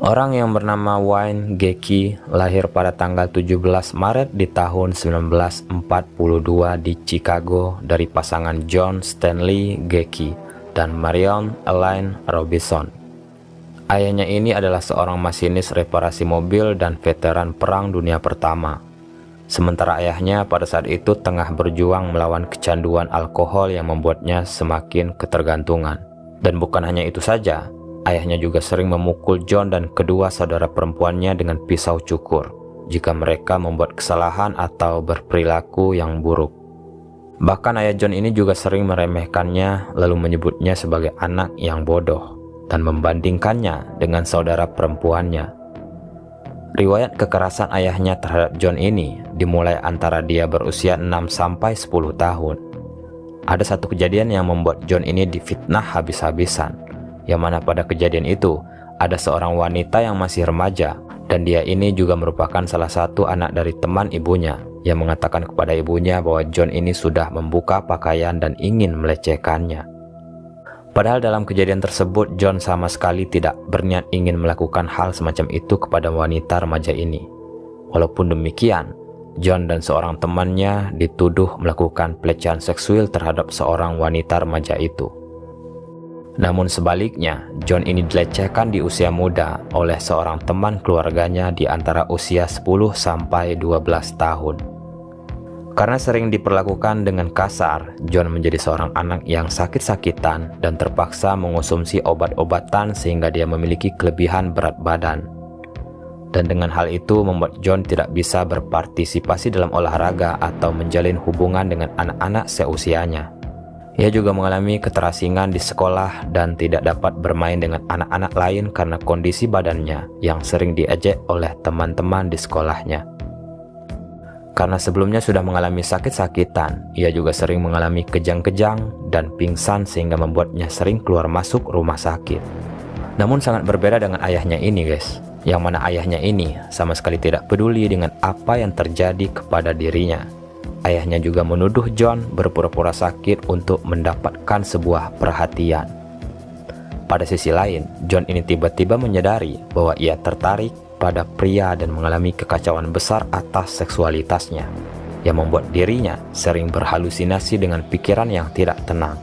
Orang yang bernama Wayne Gecky lahir pada tanggal 17 Maret di tahun 1942 di Chicago dari pasangan John Stanley Gecky dan Marion Elaine Robinson. Ayahnya ini adalah seorang masinis reparasi mobil dan veteran Perang Dunia Pertama. Sementara ayahnya pada saat itu tengah berjuang melawan kecanduan alkohol yang membuatnya semakin ketergantungan. Dan bukan hanya itu saja, ayahnya juga sering memukul John dan kedua saudara perempuannya dengan pisau cukur jika mereka membuat kesalahan atau berperilaku yang buruk. Bahkan ayah John ini juga sering meremehkannya lalu menyebutnya sebagai anak yang bodoh dan membandingkannya dengan saudara perempuannya. Riwayat kekerasan ayahnya terhadap John ini dimulai antara dia berusia 6-10 tahun. Ada satu kejadian yang membuat John ini difitnah habis-habisan, yang mana pada kejadian itu ada seorang wanita yang masih remaja dan dia ini juga merupakan salah satu anak dari teman ibunya yang mengatakan kepada ibunya bahwa John ini sudah membuka pakaian dan ingin melecehkannya. Padahal dalam kejadian tersebut John sama sekali tidak berniat ingin melakukan hal semacam itu kepada wanita remaja ini. Walaupun demikian, John dan seorang temannya dituduh melakukan pelecehan seksual terhadap seorang wanita remaja itu. Namun sebaliknya, John ini dilecehkan di usia muda oleh seorang teman keluarganya di antara usia 10-12 tahun. Karena sering diperlakukan dengan kasar, John menjadi seorang anak yang sakit-sakitan dan terpaksa mengonsumsi obat-obatan sehingga dia memiliki kelebihan berat badan. Dan dengan hal itu membuat John tidak bisa berpartisipasi dalam olahraga atau menjalin hubungan dengan anak-anak seusianya. Ia juga mengalami keterasingan di sekolah dan tidak dapat bermain dengan anak-anak lain karena kondisi badannya yang sering diejek oleh teman-teman di sekolahnya. Karena sebelumnya sudah mengalami sakit-sakitan, ia juga sering mengalami kejang-kejang dan pingsan sehingga membuatnya sering keluar masuk rumah sakit. Namun sangat berbeda dengan ayahnya ini guys, yang mana ayahnya ini sama sekali tidak peduli dengan apa yang terjadi kepada dirinya. Ayahnya juga menuduh John berpura-pura sakit untuk mendapatkan sebuah perhatian. Pada sisi lain, John ini tiba-tiba menyadari bahwa ia tertarik pada pria dan mengalami kekacauan besar atas seksualitasnya, yang membuat dirinya sering berhalusinasi dengan pikiran yang tidak tenang.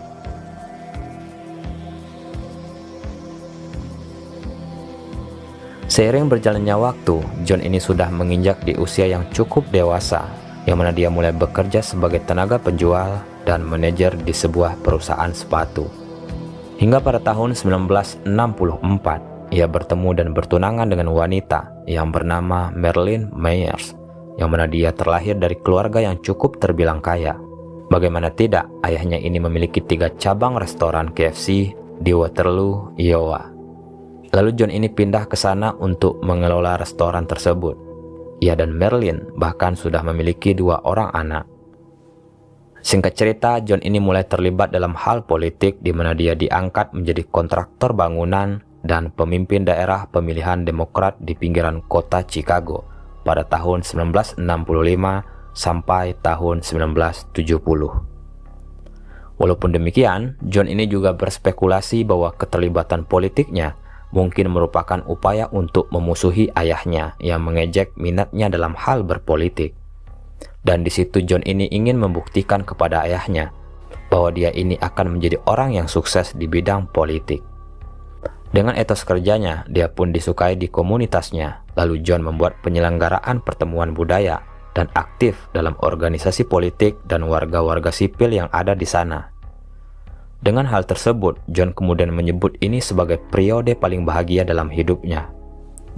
Seiring berjalannya waktu, John ini sudah menginjak di usia yang cukup dewasa, yang mana dia mulai bekerja sebagai tenaga penjual dan manajer di sebuah perusahaan sepatu. Hingga pada tahun 1964, ia bertemu dan bertunangan dengan wanita yang bernama Marilyn Myers, yang mana dia terlahir dari keluarga yang cukup terbilang kaya. Bagaimana tidak, ayahnya ini memiliki 3 cabang restoran KFC di Waterloo, Iowa. Lalu John ini pindah ke sana untuk mengelola restoran tersebut. Ia dan Marilyn bahkan sudah memiliki 2 orang anak. Singkat cerita, John ini mulai terlibat dalam hal politik di mana dia diangkat menjadi kontraktor bangunan dan pemimpin daerah pemilihan Demokrat di pinggiran kota Chicago pada tahun 1965 sampai tahun 1970. Walaupun demikian, John ini juga berspekulasi bahwa keterlibatan politiknya mungkin merupakan upaya untuk memusuhi ayahnya yang mengejek minatnya dalam hal berpolitik. Dan di situ John ini ingin membuktikan kepada ayahnya bahwa dia ini akan menjadi orang yang sukses di bidang politik. Dengan etos kerjanya, dia pun disukai di komunitasnya. Lalu John membuat penyelenggaraan pertemuan budaya dan aktif dalam organisasi politik dan warga-warga sipil yang ada di sana. Dengan hal tersebut, John kemudian menyebut ini sebagai periode paling bahagia dalam hidupnya.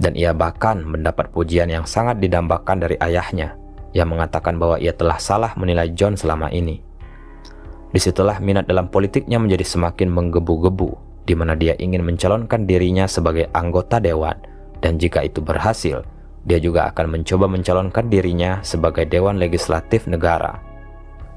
Dan ia bahkan mendapat pujian yang sangat didambakan dari ayahnya, yang mengatakan bahwa ia telah salah menilai John selama ini. Disitulah minat dalam politiknya menjadi semakin menggebu-gebu, di mana dia ingin mencalonkan dirinya sebagai anggota dewan, dan jika itu berhasil, dia juga akan mencoba mencalonkan dirinya sebagai dewan legislatif negara.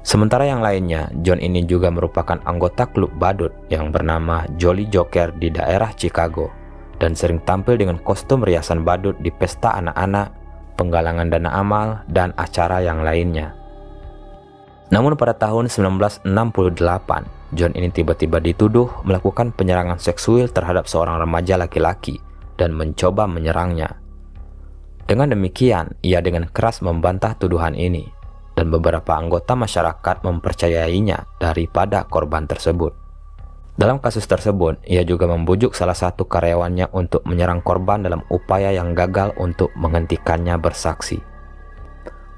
Sementara yang lainnya, John ini juga merupakan anggota klub badut yang bernama Jolly Joker di daerah Chicago, dan sering tampil dengan kostum riasan badut di pesta anak-anak, penggalangan dana amal, dan acara yang lainnya. Namun pada tahun 1968, John ini tiba-tiba dituduh melakukan penyerangan seksual terhadap seorang remaja laki-laki dan mencoba menyerangnya. Dengan demikian, ia dengan keras membantah tuduhan ini, dan beberapa anggota masyarakat mempercayainya daripada korban tersebut. Dalam kasus tersebut, ia juga membujuk salah satu karyawannya untuk menyerang korban dalam upaya yang gagal untuk menghentikannya bersaksi.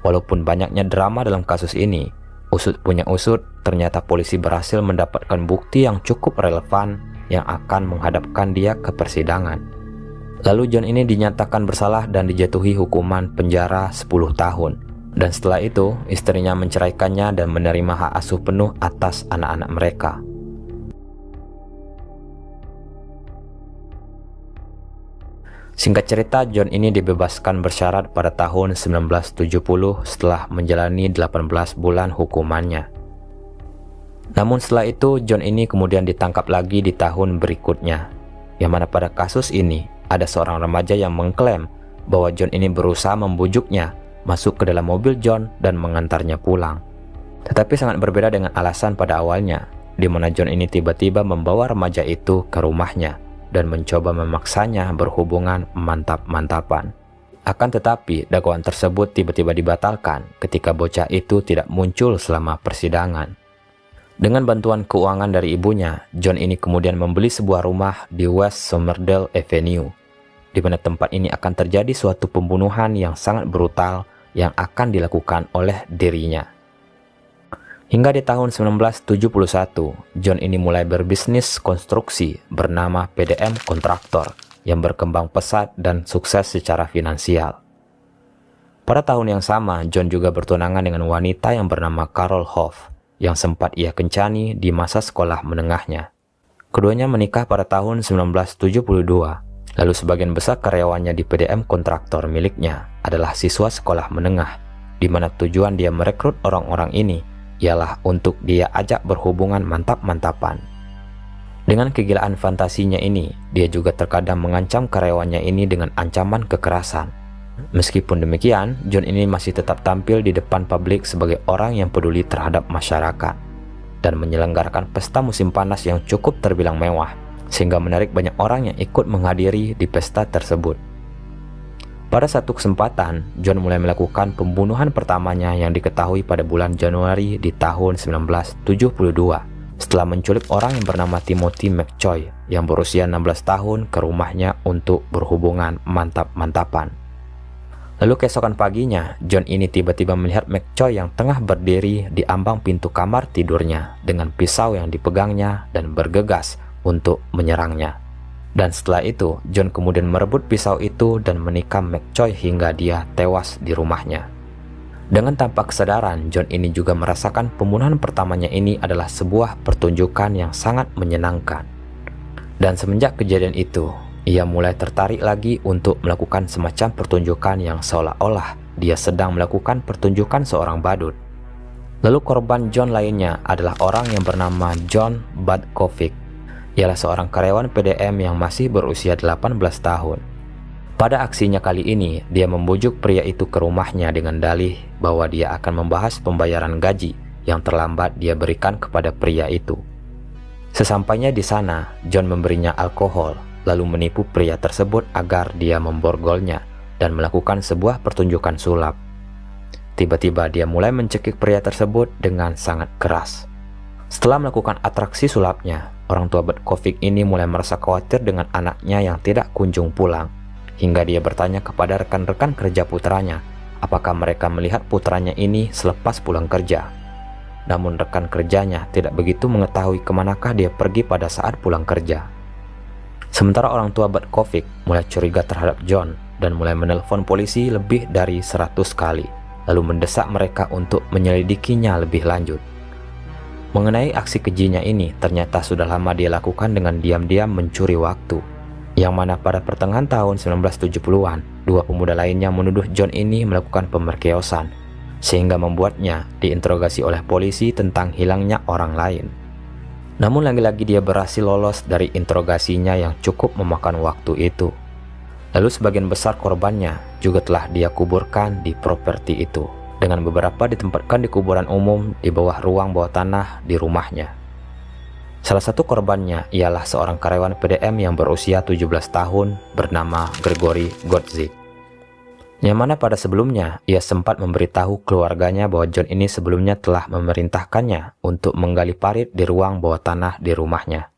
Walaupun banyaknya drama dalam kasus ini, usut punya usut, ternyata polisi berhasil mendapatkan bukti yang cukup relevan yang akan menghadapkan dia ke persidangan. Lalu John ini dinyatakan bersalah dan dijatuhi hukuman penjara 10 tahun. Dan setelah itu, istrinya menceraikannya dan menerima hak asuh penuh atas anak-anak mereka. Singkat cerita, John ini dibebaskan bersyarat pada tahun 1970 setelah menjalani 18 bulan hukumannya. Namun setelah itu, John ini kemudian ditangkap lagi di tahun berikutnya, yang mana pada kasus ini ada seorang remaja yang mengklaim bahwa John ini berusaha membujuknya masuk ke dalam mobil John dan mengantarnya pulang. Tetapi sangat berbeda dengan alasan pada awalnya, di mana John ini tiba-tiba membawa remaja itu ke rumahnya dan mencoba memaksanya berhubungan mantap-mantapan. Akan tetapi, dakwaan tersebut tiba-tiba dibatalkan ketika bocah itu tidak muncul selama persidangan. Dengan bantuan keuangan dari ibunya, John ini kemudian membeli sebuah rumah di West Somerdale Avenue, di mana tempat ini akan terjadi suatu pembunuhan yang sangat brutal yang akan dilakukan oleh dirinya. Hingga di tahun 1971, John ini mulai berbisnis konstruksi bernama PDM Kontraktor yang berkembang pesat dan sukses secara finansial. Pada tahun yang sama, John juga bertunangan dengan wanita yang bernama Carol Hoff yang sempat ia kencani di masa sekolah menengahnya. Keduanya menikah pada tahun 1972, lalu sebagian besar karyawannya di PDM Kontraktor miliknya adalah siswa sekolah menengah, di mana tujuan dia merekrut orang-orang ini ialah untuk dia ajak berhubungan mantap-mantapan. Dengan kegilaan fantasinya ini, dia juga terkadang mengancam karyawannya ini dengan ancaman kekerasan. Meskipun demikian, John ini masih tetap tampil di depan publik sebagai orang yang peduli terhadap masyarakat dan menyelenggarakan pesta musim panas yang cukup terbilang mewah, sehingga menarik banyak orang yang ikut menghadiri di pesta tersebut. Pada satu kesempatan, John mulai melakukan pembunuhan pertamanya yang diketahui pada bulan Januari di tahun 1972 setelah menculik orang yang bernama Timothy McCoy yang berusia 16 tahun ke rumahnya untuk berhubungan mantap-mantapan. Lalu keesokan paginya, John ini tiba-tiba melihat McCoy yang tengah berdiri di ambang pintu kamar tidurnya dengan pisau yang dipegangnya dan bergegas untuk menyerangnya. Dan setelah itu, John kemudian merebut pisau itu dan menikam McCoy hingga dia tewas di rumahnya. Dengan tanpa kesadaran, John ini juga merasakan pembunuhan pertamanya ini adalah sebuah pertunjukan yang sangat menyenangkan. Dan semenjak kejadian itu, ia mulai tertarik lagi untuk melakukan semacam pertunjukan yang seolah-olah dia sedang melakukan pertunjukan seorang badut. Lalu korban John lainnya adalah orang yang bernama John Badkovic. Ialah seorang karyawan PDM yang masih berusia 18 tahun. Pada aksinya kali ini, dia membujuk pria itu ke rumahnya dengan dalih bahwa dia akan membahas pembayaran gaji yang terlambat dia berikan kepada pria itu. Sesampainya di sana, John memberinya alkohol, lalu menipu pria tersebut agar dia memborgolnya dan melakukan sebuah pertunjukan sulap. Tiba-tiba dia mulai mencekik pria tersebut dengan sangat keras. Setelah melakukan atraksi sulapnya, orang tua Badkovic ini mulai merasa khawatir dengan anaknya yang tidak kunjung pulang, hingga dia bertanya kepada rekan-rekan kerja putranya, apakah mereka melihat putranya ini selepas pulang kerja. Namun rekan kerjanya tidak begitu mengetahui kemanakah dia pergi pada saat pulang kerja. Sementara orang tua Berkovic mulai curiga terhadap John dan mulai menelpon polisi lebih dari 100 kali, lalu mendesak mereka untuk menyelidikinya lebih lanjut. Mengenai aksi kejinya ini, ternyata sudah lama dia lakukan dengan diam-diam mencuri waktu, yang mana pada pertengahan tahun 1970-an, dua pemuda lainnya menuduh John ini melakukan pemerkosaan, sehingga membuatnya diinterogasi oleh polisi tentang hilangnya orang lain. Namun lagi-lagi dia berhasil lolos dari interogasinya yang cukup memakan waktu itu. Lalu sebagian besar korbannya juga telah dia kuburkan di properti itu, dengan beberapa ditempatkan di kuburan umum di bawah ruang bawah tanah di rumahnya. Salah satu korbannya ialah seorang karyawan PDM yang berusia 17 tahun bernama Gregory Godzik, yang mana pada sebelumnya ia sempat memberitahu keluarganya bahwa John ini sebelumnya telah memerintahkannya untuk menggali parit di ruang bawah tanah di rumahnya.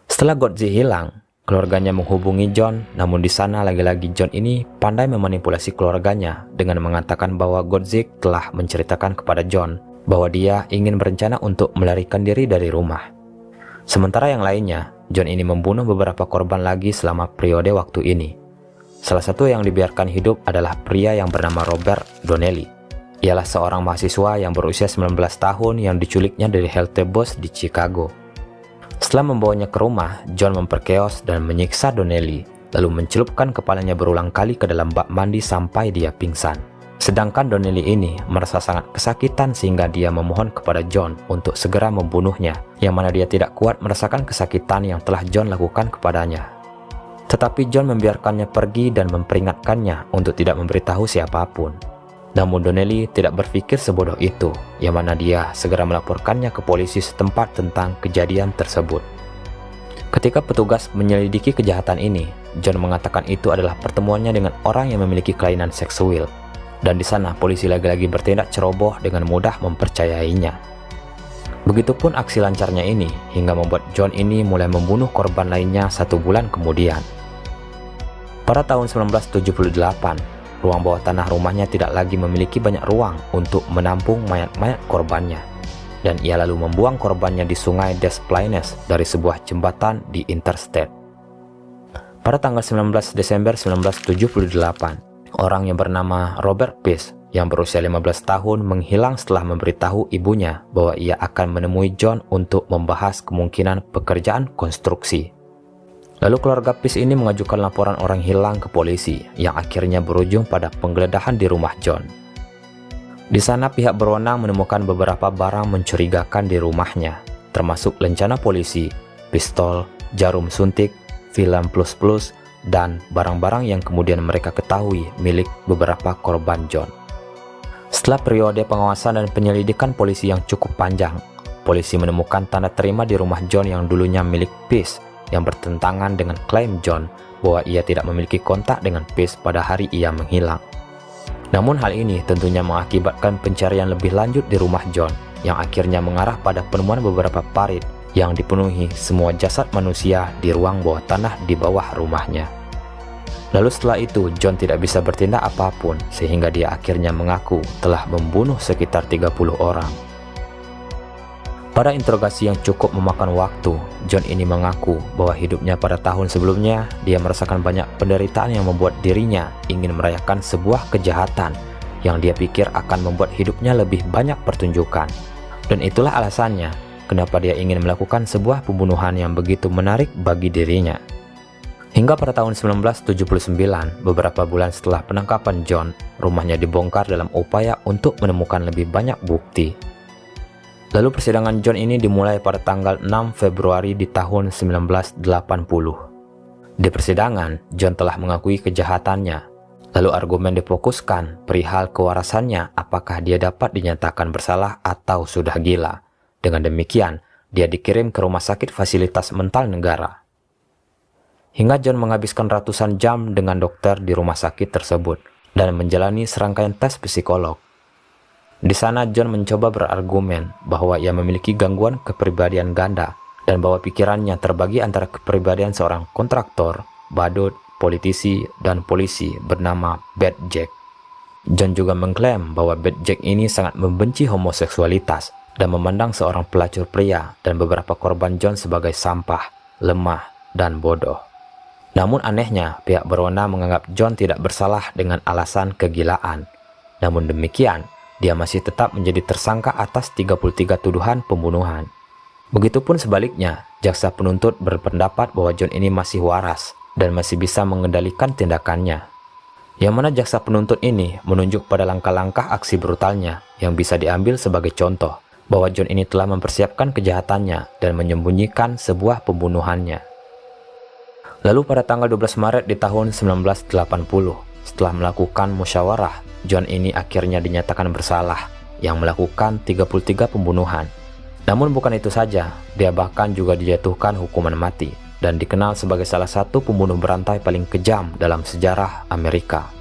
Setelah Godzik hilang, keluarganya menghubungi John, namun di sana lagi-lagi John ini pandai memanipulasi keluarganya dengan mengatakan bahwa Godzik telah menceritakan kepada John bahwa dia ingin berencana untuk melarikan diri dari rumah. Sementara yang lainnya, John ini membunuh beberapa korban lagi selama periode waktu ini. Salah satu yang dibiarkan hidup adalah pria yang bernama Robert Donnelly. Ialah seorang mahasiswa yang berusia 19 tahun yang diculiknya dari Healthy Bus di Chicago. Setelah membawanya ke rumah, John memperkeos dan menyiksa Donnelly, lalu mencelupkan kepalanya berulang kali ke dalam bak mandi sampai dia pingsan. Sedangkan Donnelly ini merasa sangat kesakitan sehingga dia memohon kepada John untuk segera membunuhnya, yang mana dia tidak kuat merasakan kesakitan yang telah John lakukan kepadanya. Tetapi John membiarkannya pergi dan memperingatkannya untuk tidak memberitahu siapapun. Namun Donnelly tidak berpikir sebodoh itu, yang mana dia segera melaporkannya ke polisi setempat tentang kejadian tersebut. Ketika petugas menyelidiki kejahatan ini, John mengatakan itu adalah pertemuannya dengan orang yang memiliki kelainan seksual, dan di sana polisi lagi-lagi bertindak ceroboh dengan mudah mempercayainya. Begitupun aksi lancarnya ini hingga membuat John ini mulai membunuh korban lainnya 1 bulan kemudian. Pada tahun 1978, ruang bawah tanah rumahnya tidak lagi memiliki banyak ruang untuk menampung mayat-mayat korbannya, dan ia lalu membuang korbannya di sungai Des Plaines dari sebuah jembatan di Interstate. Pada tanggal 19 Desember 1978, orang yang bernama Robert Peace yang berusia 15 tahun menghilang setelah memberitahu ibunya bahwa ia akan menemui John untuk membahas kemungkinan pekerjaan konstruksi. Lalu keluarga Peace ini mengajukan laporan orang hilang ke polisi yang akhirnya berujung pada penggeledahan di rumah John. Di sana pihak berwenang menemukan beberapa barang mencurigakan di rumahnya, termasuk lencana polisi, pistol, jarum suntik, film plus-plus, dan barang-barang yang kemudian mereka ketahui milik beberapa korban John. Setelah periode pengawasan dan penyelidikan polisi yang cukup panjang, polisi menemukan tanda terima di rumah John yang dulunya milik Peace, yang bertentangan dengan klaim John bahwa ia tidak memiliki kontak dengan Peace pada hari ia menghilang. Namun hal ini tentunya mengakibatkan pencarian lebih lanjut di rumah John, yang akhirnya mengarah pada penemuan beberapa parit yang dipenuhi semua jasad manusia di ruang bawah tanah di bawah rumahnya. Lalu setelah itu John tidak bisa bertindak apapun sehingga dia akhirnya mengaku telah membunuh sekitar 30 orang. Pada interogasi yang cukup memakan waktu, John ini mengaku bahwa hidupnya pada tahun sebelumnya dia merasakan banyak penderitaan yang membuat dirinya ingin merayakan sebuah kejahatan yang dia pikir akan membuat hidupnya lebih banyak pertunjukan. Dan itulah alasannya kenapa dia ingin melakukan sebuah pembunuhan yang begitu menarik bagi dirinya. Hingga pada tahun 1979, beberapa bulan setelah penangkapan John, rumahnya dibongkar dalam upaya untuk menemukan lebih banyak bukti. Lalu persidangan John ini dimulai pada tanggal 6 Februari di tahun 1980. Di persidangan, John telah mengakui kejahatannya. Lalu argumen difokuskan perihal kewarasannya, apakah dia dapat dinyatakan bersalah atau sudah gila. Dengan demikian, dia dikirim ke rumah sakit fasilitas mental negara. Hingga John menghabiskan ratusan jam dengan dokter di rumah sakit tersebut dan menjalani serangkaian tes psikolog. Di sana John mencoba berargumen bahwa ia memiliki gangguan kepribadian ganda dan bahwa pikirannya terbagi antara kepribadian seorang kontraktor, badut, politisi, dan polisi bernama Bad Jack. John juga mengklaim bahwa Bad Jack ini sangat membenci homoseksualitas dan memandang seorang pelacur pria dan beberapa korban John sebagai sampah, lemah, dan bodoh. Namun anehnya, pihak berwenang menganggap John tidak bersalah dengan alasan kegilaan. Namun demikian, dia masih tetap menjadi tersangka atas 33 tuduhan pembunuhan. Begitupun sebaliknya, jaksa penuntut berpendapat bahwa John ini masih waras dan masih bisa mengendalikan tindakannya. Yang mana jaksa penuntut ini menunjuk pada langkah-langkah aksi brutalnya yang bisa diambil sebagai contoh bahwa John ini telah mempersiapkan kejahatannya dan menyembunyikan sebuah pembunuhannya. Lalu pada tanggal 12 Maret di tahun 1980, setelah melakukan musyawarah, John ini akhirnya dinyatakan bersalah yang melakukan 33 pembunuhan. Namun bukan itu saja, dia bahkan juga dijatuhkan hukuman mati dan dikenal sebagai salah satu pembunuh berantai paling kejam dalam sejarah Amerika.